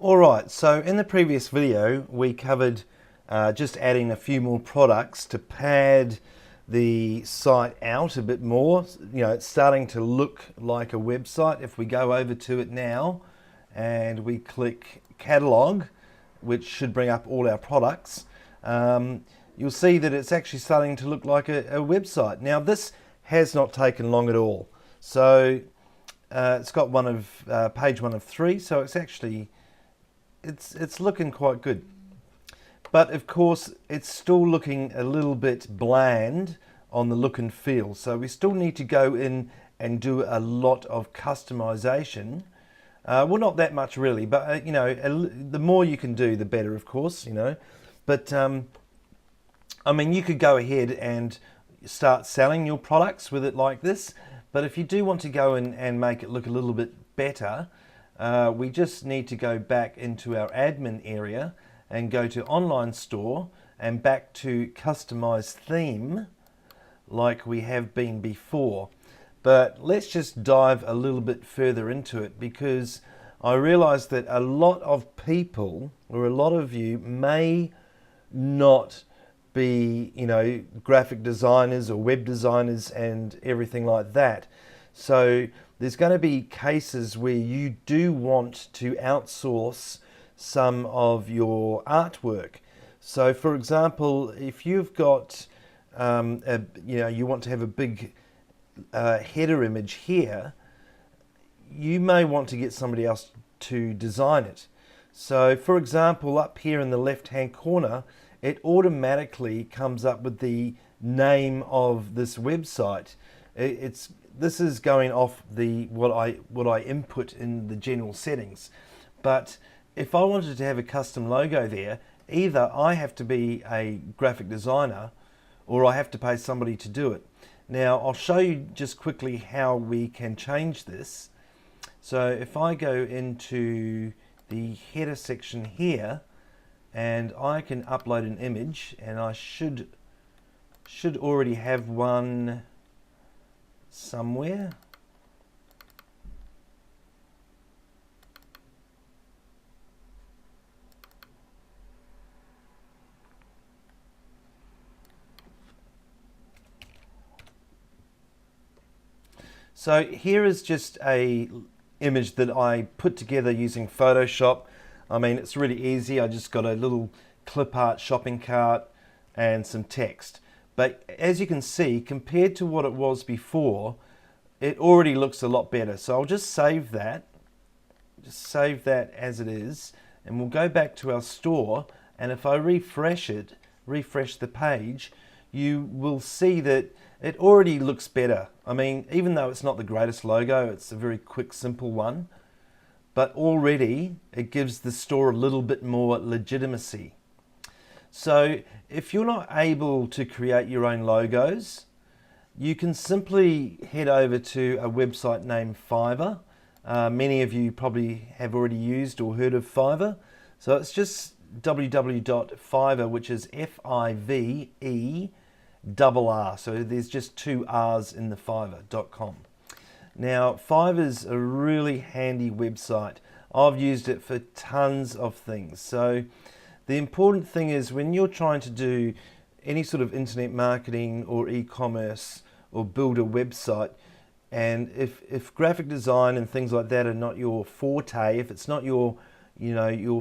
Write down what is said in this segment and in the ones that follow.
Alright, so in the previous video we covered just adding a few more products to pad the site out a bit more. You know, it's starting to look like a website. If we go over to it now and we click catalog, which should bring up all our products, you'll see that it's actually starting to look like a website. Now this has not taken long at all. So it's got page 1 of 3, so it's actually it's looking quite good. But of course it's still looking a little bit bland on the look and feel, so we still need to go in and do a lot of customization. Well, not that much really, but you know, the more you can do the better, of course, you know. But I mean, you could go ahead and start selling your products with it like this, but if you do want to go in and make it look a little bit better, we just need to go back into our admin area and go to online store and back to customize theme like we have been before. But let's just dive a little bit further into it, because I realize that a lot of people, or a lot of you, may not be, you know, graphic designers or web designers and everything like that. So there's going to be cases where you do want to outsource some of your artwork. So for example, if you've got you want to have a big header image here, you may want to get somebody else to design it. So for example, up here in the left hand corner, it automatically comes up with the name of this website. This is going off what I input in the general settings. But if I wanted to have a custom logo there, either I have to be a graphic designer or I have to pay somebody to do it. Now I'll show you just quickly how we can change this. So if I go into the header section here, and I can upload an image, and I should already have one somewhere. So here is just a image that I put together using Photoshop. I mean, it's really easy. I just got a little clip art shopping cart and some text. But as you can see, compared to what it was before, it already looks a lot better. So I'll just save that. Just save that as it is. And we'll go back to our store. And if I refresh it, refresh the page, you will see that it already looks better. I mean, even though it's not the greatest logo, it's a very quick, simple one. But already it gives the store a little bit more legitimacy. So if you're not able to create your own logos, you can simply head over to a website named Fiverr. Many of you probably have already used or heard of Fiverr. So it's just www.fiverr, which is Fiverr. So there's just 2 R's in the Fiverr.com. Now, Fiverr's a really handy website. I've used it for tons of things. So the important thing is, when you're trying to do any sort of internet marketing or e-commerce or build a website, and if graphic design and things like that are not your forte, if it's not your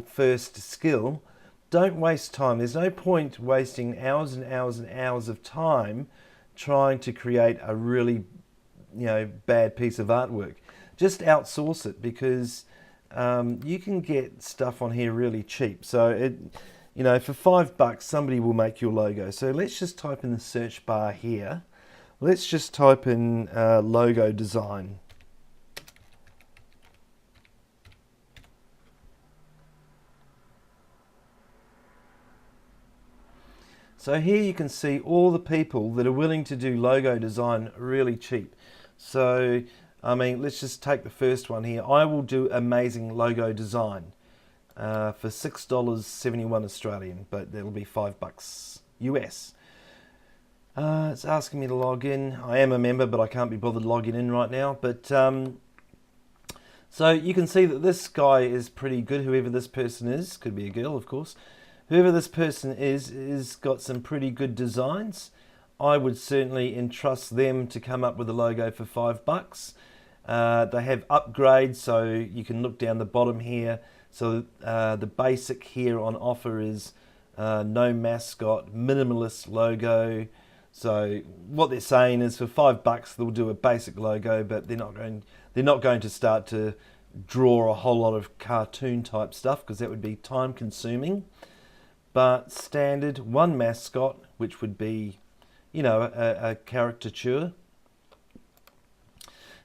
first skill, don't waste time. There's no point wasting hours and hours and hours of time trying to create a really bad piece of artwork. Just outsource it, because you can get stuff on here really cheap. So for $5 somebody will make your logo. So let's just type in the search bar here. Let's just type in logo design. So here you can see all the people that are willing to do logo design really cheap. So, I mean, let's just take the first one here. I will do amazing logo design for $6.71 Australian, but that'll be $5 US. It's asking me to log in. I am a member, but I can't be bothered logging in right now. But So you can see that this guy is pretty good, whoever this person is. Could be a girl, of course. Whoever this person is got some pretty good designs. I would certainly entrust them to come up with a logo for $5. They have upgrades, so you can look down the bottom here. So the basic here on offer is no mascot, minimalist logo. So what they're saying is for $5 they'll do a basic logo, but they're not going to start to draw a whole lot of cartoon type stuff, because that would be time consuming. But standard, one mascot, which would be, you know, a caricature.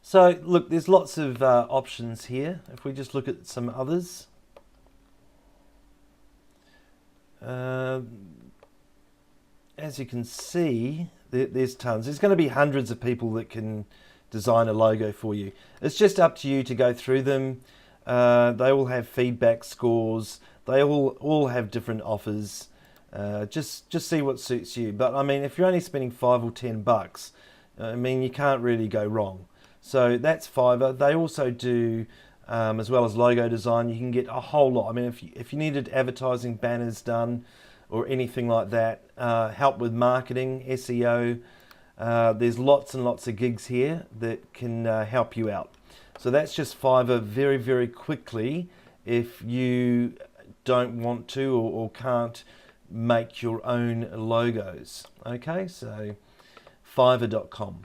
So look, there's lots of options here. If we just look at some others. As you can see, there's tons. There's going to be hundreds of people that can design a logo for you. It's just up to you to go through them. They all have feedback scores. They all have different offers. Just see what suits you. But I mean, if you're only spending $5 or $10, I mean, you can't really go wrong. So that's Fiverr. They also do, as well as logo design, you can get a whole lot. I mean, if you needed advertising banners done or anything like that, help with marketing, SEO, there's lots and lots of gigs here that can help you out. So that's just Fiverr very, very quickly if you don't want to or can't make your own logos. Okay, so fiverr.com.